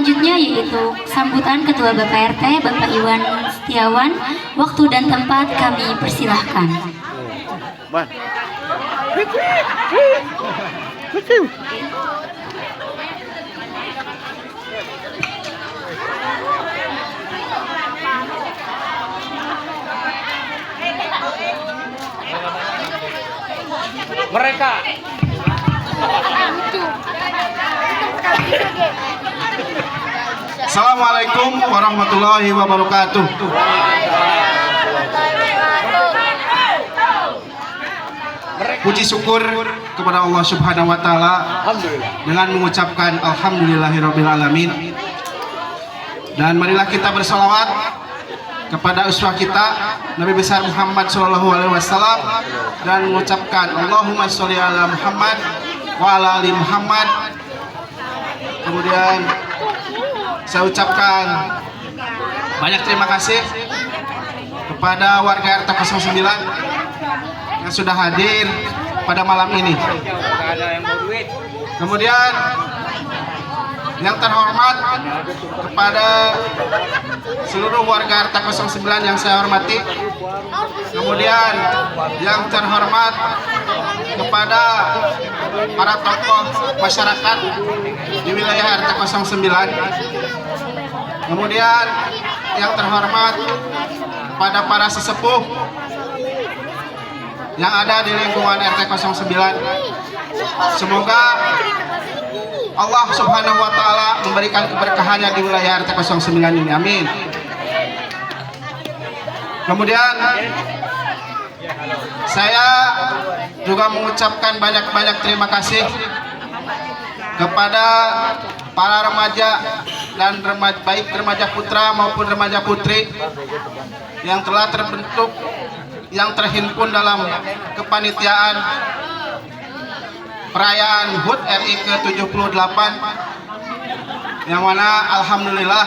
selanjutnya yaitu sambutan Ketua Bapak RT, Bapak Iwan Setiawan. Waktu dan tempat kami persilahkan. Mereka Assalamualaikum warahmatullahi wabarakatuh. Puji syukur kepada Allah Subhanahu wa taala dengan mengucapkan alhamdulillahirabbil alamin. Dan marilah kita berselawat kepada uswah kita Nabi besar Muhammad sallallahu alaihi wasallam dan mengucapkan Allahumma sholli ala Muhammad wa ala ali Muhammad. Kemudian saya ucapkan banyak terima kasih kepada warga RT 09 yang sudah hadir pada malam ini. Kemudian yang terhormat kepada seluruh warga RT 09 yang saya hormati. Kemudian yang terhormat kepada para tokoh masyarakat di wilayah RT 09. Kemudian yang terhormat kepada para sesepuh yang ada di lingkungan RT 09. Semoga Allah Subhanahu wa taala memberikan keberkahannya di wilayah RT 09 ini. Amin. Kemudian saya juga mengucapkan banyak-banyak terima kasih kepada para remaja dan baik remaja putra maupun remaja putri yang telah terbentuk, yang terhimpun dalam kepanitiaan perayaan HUT RI ke-78, yang mana alhamdulillah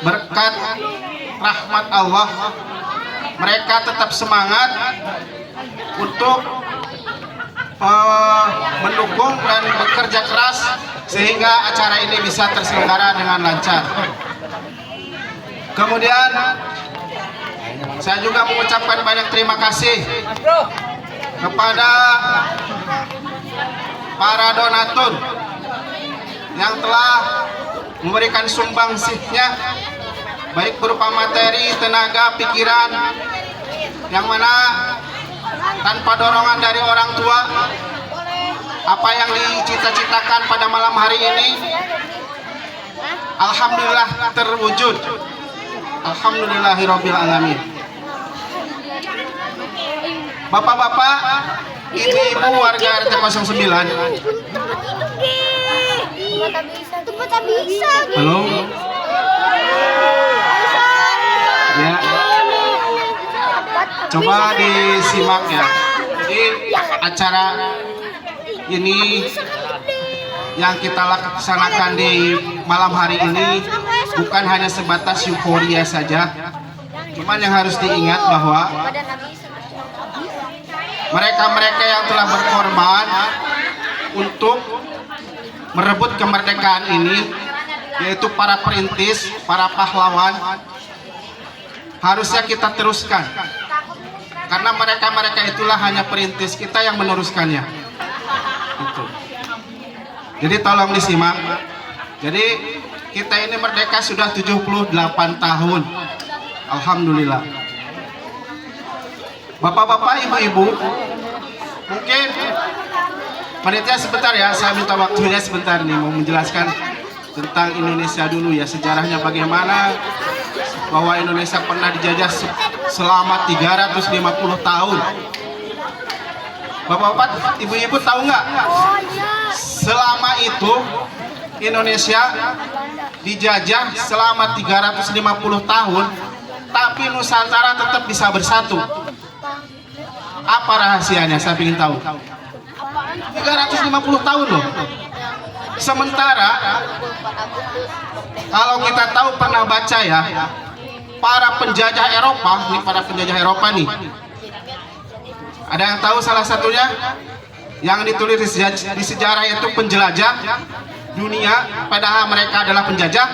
berkat rahmat Allah mereka tetap semangat untuk mendukung dan bekerja keras sehingga acara ini bisa terselenggara dengan lancar. Kemudian saya juga mengucapkan banyak terima kasih kepada para donatur yang telah memberikan sumbangsihnya baik berupa materi, tenaga, pikiran, yang mana tanpa dorongan dari orang tua apa yang dicita-citakan pada malam hari ini alhamdulillah terwujud. Alhamdulillahirabbil alamin. Bapak-bapak, ibu-ibu warga RT 09. Halo. Ya. Coba disimak ya. Jadi acara ini yang kita laksanakan di malam hari ini bukan hanya sebatas euforia saja. Cuman yang harus diingat bahwa mereka-mereka yang telah berkorban untuk merebut kemerdekaan ini, yaitu para perintis, para pahlawan, harusnya kita teruskan. Karena mereka-mereka itulah hanya perintis, kita yang meneruskannya. Gitu. Jadi tolong disimak. Jadi kita ini merdeka sudah 78 tahun. Alhamdulillah. Bapak-bapak, ibu-ibu, mungkin panitia sebentar ya, saya minta waktunya sebentar nih, mau menjelaskan tentang Indonesia dulu ya, sejarahnya bagaimana bahwa Indonesia pernah dijajah selama 350 tahun. Bapak-bapak, ibu-ibu tahu nggak? Selama itu Indonesia dijajah selama 350 tahun, tapi Nusantara tetap bisa bersatu. Apa rahasianya? Saya ingin tahu. 350 tahun loh. Sementara kalau kita tahu, pernah baca ya, para penjajah Eropa, nih para penjajah Eropa nih. Ada yang tahu salah satunya? Yang ditulis di sejarah itu penjelajah. dunia, padahal mereka adalah penjajah?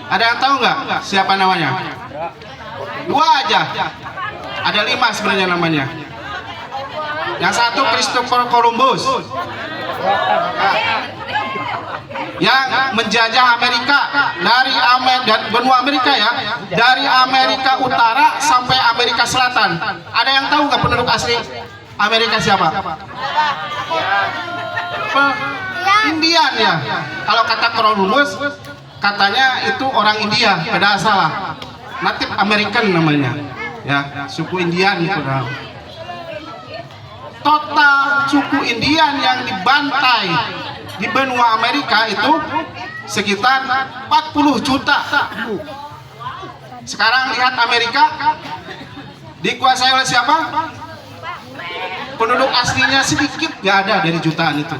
Ada yang tahu nggak siapa namanya? 2 aja. Ada 5 sebenarnya namanya. Yang satu Christopher Columbus, yang menjajah Amerika dari benua Amerika ya, dari Amerika Utara sampai Amerika Selatan. Ada yang tahu nggak penduduk asli Amerika siapa? Indian ya. Kalau kata Columbus, katanya itu orang India, padahal salah. Native American namanya, ya, suku Indian padahal. Total suku Indian yang dibantai di benua Amerika itu sekitar 40 juta. Sekarang lihat Amerika dikuasai oleh siapa? Penduduk aslinya sedikit, nggak ada dari jutaan itu.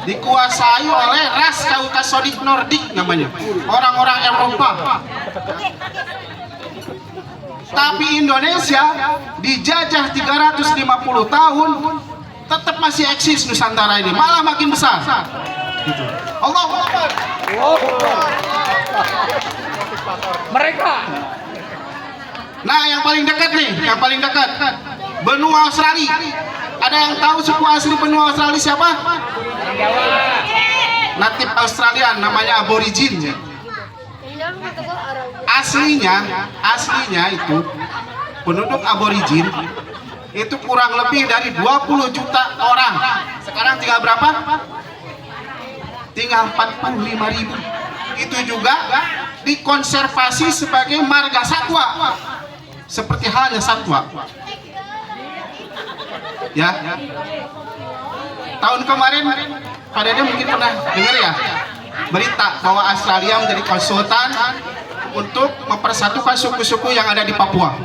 Dikuasai oleh ras Kaukasodik Nordik namanya, orang-orang Eropa. Tapi Indonesia dijajah 350 tahun, tetap masih eksis Nusantara ini, malah makin besar. Gitu. Allahu Akbar. Mereka. Nah, yang paling dekat nih, yang paling dekat, benua Australia. Ada yang tahu suku asli benua Australia siapa? Native Australian, namanya aborigin ya. Aslinya itu penduduk aborigin itu kurang lebih dari 20 juta orang. Sekarang tinggal berapa? Tinggal 45.000. Itu juga dikonservasi sebagai marga satwa, seperti halnya satwa. Ya. Tahun kemarin Pak Dede mungkin pernah dengar ya berita bahwa Australia menjadi konsultan untuk mempersatukan suku-suku yang ada di Papua.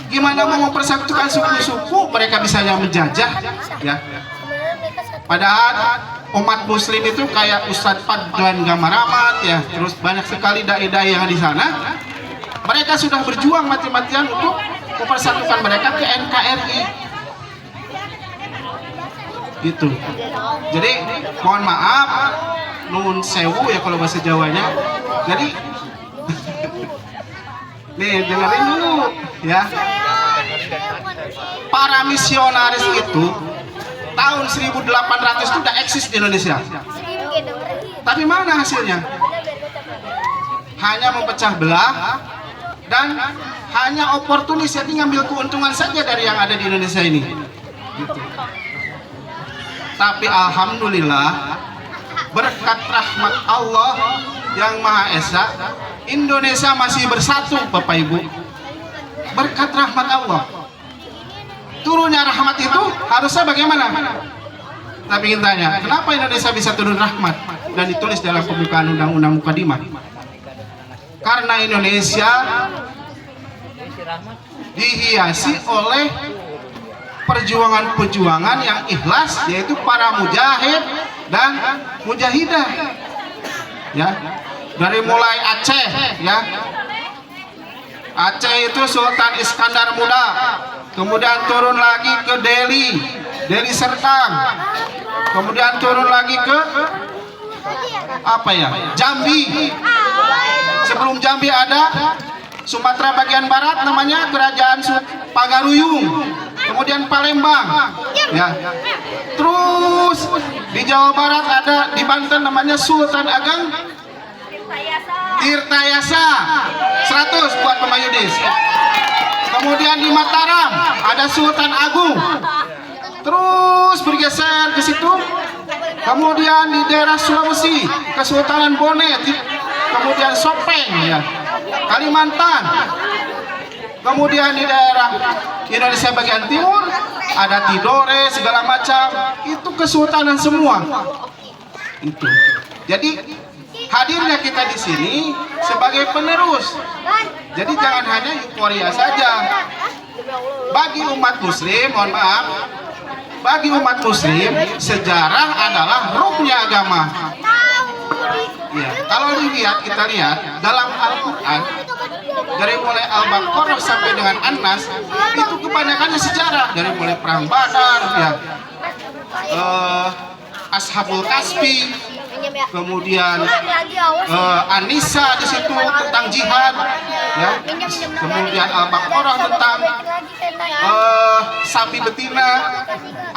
Gimana mau mempersatukan suku-suku, mereka bisa yang menjajah ya. Padahal umat muslim itu kayak Ustadz Fadlan Gamaramat ya, terus banyak sekali dai-dai yang di sana. Mereka sudah berjuang mati-matian untuk mempersatukan mereka ke NKRI. Gitu. Jadi mohon maaf, nuhun sewu ya kalau bahasa Jawanya. Jadi nih dengerin dulu ya. Para misionaris itu tahun 1800 itu udah eksis di Indonesia. Tapi mana hasilnya? Hanya memecah belah dan hanya oportunis, jadi ngambil keuntungan saja dari yang ada di Indonesia ini. Gitu. Tapi alhamdulillah berkat rahmat Allah yang Maha Esa, Indonesia masih bersatu Bapak Ibu. Berkat rahmat Allah. Turunnya rahmat itu harusnya bagaimana? Tapi ingin tanya, kenapa Indonesia bisa turun rahmat dan ditulis dalam pembukaan Undang-Undang Mukadimah? Karena Indonesia dihiasi oleh perjuangan-perjuangan yang ikhlas, yaitu para mujahid dan mujahidah ya, dari mulai Aceh ya. Aceh itu Sultan Iskandar Muda, kemudian turun lagi ke Deli Serdang, kemudian turun lagi ke apa ya, Jambi. Sebelum Jambi ada Sumatera bagian barat, namanya Kerajaan Pagaruyung, kemudian Palembang ya. Terus di Jawa Barat ada, di Banten namanya Sultan Ageng Tirtayasa 100 buat Pemayudis. Kemudian di Mataram ada Sultan Agung. Terus bergeser ke situ, kemudian di daerah Sulawesi Kesultanan Bone, kemudian Sopeng ya, Kalimantan. Kemudian di daerah Indonesia bagian timur ada Tidore segala macam, itu kesultanan semua. Itu. Jadi hadirnya kita di sini sebagai penerus. Jadi jangan hanya euforia saja. Bagi umat muslim, mohon maaf, bagi umat muslim sejarah adalah ruhnya agama. Ya, kalau kita lihat dalam Al-Quran, dari mulai Al-Baqarah sampai dengan An-Nas, itu kebanyakannya sejarah, dari mulai perang Badar ya, Ashabul Kasfi, kemudian Anisa di situ tentang jihad, ya. Kemudian Al-Baqarah tentang sapi betina,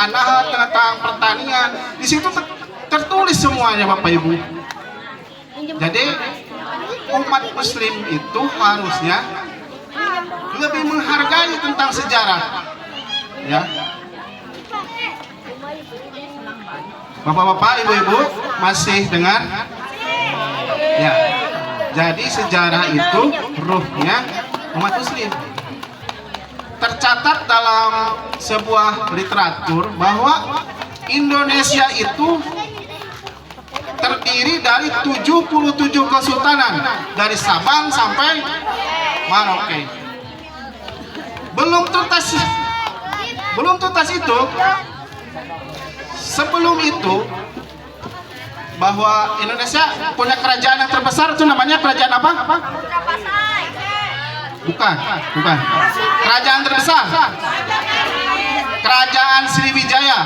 An-Nahl tentang pertanian. Di situ tertulis semuanya, Bapak Ibu. Jadi umat Muslim itu harusnya lebih menghargai tentang sejarah, ya. Bapak-bapak, ibu-ibu masih dengar? Ya. Jadi sejarah itu ruhnya umat Muslim. Tercatat dalam sebuah literatur bahwa Indonesia itu terdiri dari 77 kesultanan, dari Sabang sampai Merauke. Belum tuntas itu, sebelum itu bahwa Indonesia punya kerajaan yang terbesar, itu namanya kerajaan apa? Bukan. Kerajaan terbesar, Kerajaan Sriwijaya.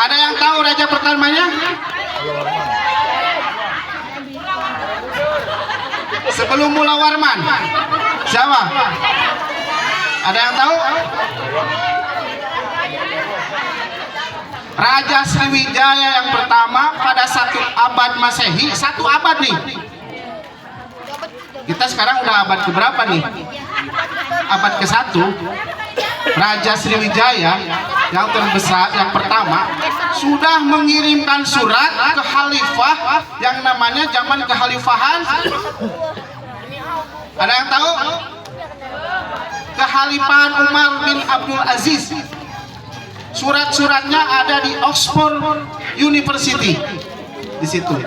Ada yang tahu raja pertamanya? Sebelum Mula Warman, siapa? Ada yang tahu? Raja Sriwijaya yang pertama pada 1 abad Masehi, 1 abad nih. Kita sekarang udah abad keberapa nih? Abad ke-1. Raja Sriwijaya yang terbesar, yang pertama, sudah mengirimkan surat ke khalifah yang namanya zaman kekhalifahan. Ada yang tahu? Kekhalifahan Umar bin Abdul Aziz. Surat-suratnya ada di Oxford University di situ.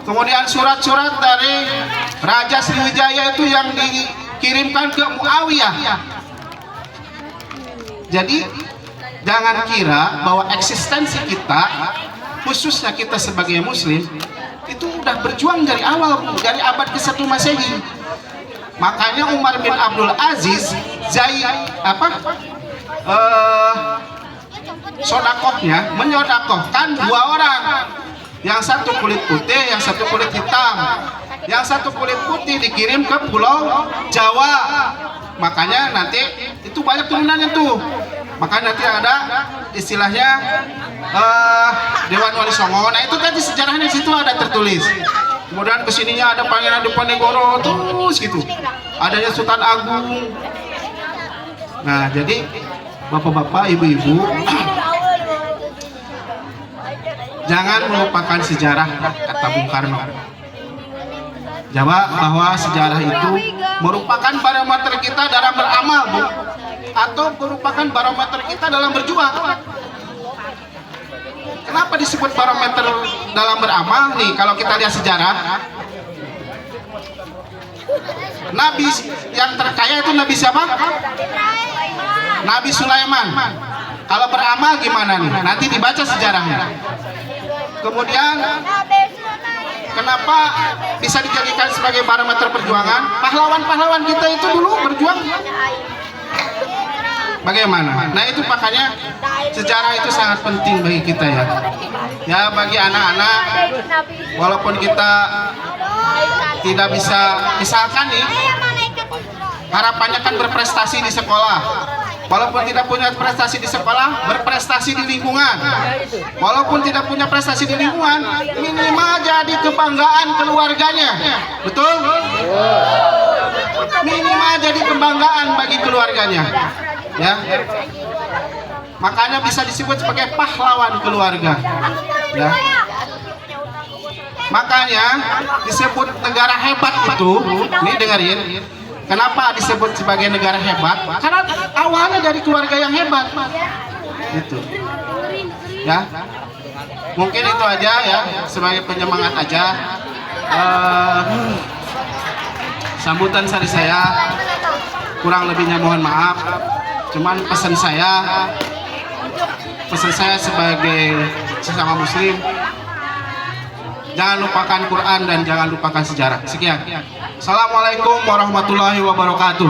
Kemudian surat-surat dari Raja Sriwijaya itu yang dikirimkan ke Muawiyah. Jadi jangan kira bahwa eksistensi kita, khususnya kita sebagai Muslim, itu udah berjuang dari awal, dari abad ke-1 Masehi. Makanya Umar bin Abdul Aziz sodakohnya menyodakohkan 2 orang, yang satu kulit putih, yang satu kulit hitam. Yang satu kulit putih dikirim ke Pulau Jawa. Makanya nanti itu banyak turunannya tuh. Maka nanti ada istilahnya Dewan Wali Songo. Nah itu tadi sejarahnya di situ ada tertulis. Kemudian kesininya ada Pangeran Diponegoro terus gitu. Adanya Sultan Agung. Nah jadi bapak-bapak, ibu-ibu, jangan melupakan sejarah, kata Bung Karno. Jawab bahwa sejarah itu merupakan barometer kita dalam beramal, Bu, atau merupakan barometer kita dalam berjuang. Kenapa disebut barometer dalam beramal nih? Kalau kita lihat sejarah, Nabi yang terkaya itu Nabi siapa? Nabi Sulaiman. Kalau beramal gimana nih? Nanti dibaca sejarahnya. Kemudian kenapa bisa dijadikan sebagai barometer perjuangan? Pahlawan-pahlawan kita itu dulu berjuang bagaimana? Nah itu makanya sejarah itu sangat penting bagi kita ya. Ya bagi anak-anak, walaupun kita tidak bisa, misalkan nih, harapannya kan berprestasi di sekolah. Walaupun tidak punya prestasi di sekolah, berprestasi di lingkungan. Walaupun tidak punya prestasi di lingkungan, minimal jadi kebanggaan keluarganya. Betul? Minimal jadi kebanggaan bagi keluarganya. Ya. Makanya bisa disebut sebagai pahlawan keluarga. Ya. Makanya disebut negara hebat itu, nih dengerin. Kenapa disebut sebagai negara hebat? Karena awalnya dari keluarga yang hebat. Gitu. Ya. Mungkin itu aja ya, sebagai penyemangat aja. Sambutan dari saya, kurang lebihnya mohon maaf. Cuman pesan saya sebagai sesama Muslim, jangan lupakan Quran dan jangan lupakan sejarah. Sekian. Assalamualaikum warahmatullahi wabarakatuh.